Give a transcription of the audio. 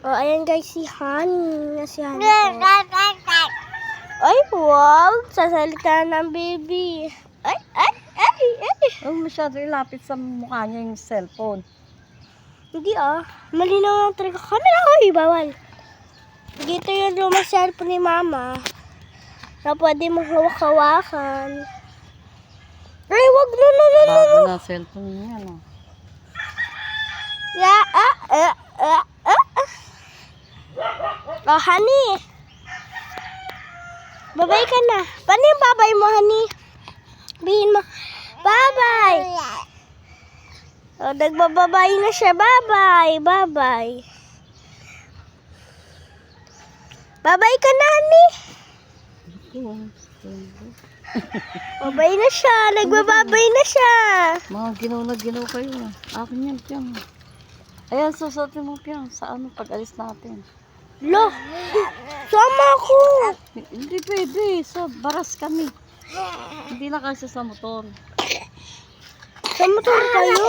Oh, ayan guys, si Honey. Si Honey. Ay, wow. Sasalita ng baby. Ay. Huwag masyado ilapit sa mukha niya yung cellphone. Hindi malinaw ng trick camera. Ay, bawal. Dito yung lumang cellphone ni Mama. Na pwede mong hawak-hawakan. Ay, wag. No. Bago na cellphone niya, no? Oh, Honey. Babay ka na. Paano yung babay mo, Honey? Bihin mo. Bye-bye. Oh, nagbababay na siya. Bye-bye. Bye-bye ka na, Honey. Babay na siya. Nagbababay na siya. Mga ginaw na ginaw kayo. Akin yan, Piyang. Ayan, susuotin mo, Piyang. Sa ano, pag-alis natin. Lo, sama ako. Hindi pwede. Sa baras kami. Hindi na kasi sa motor. Sa motor kayo.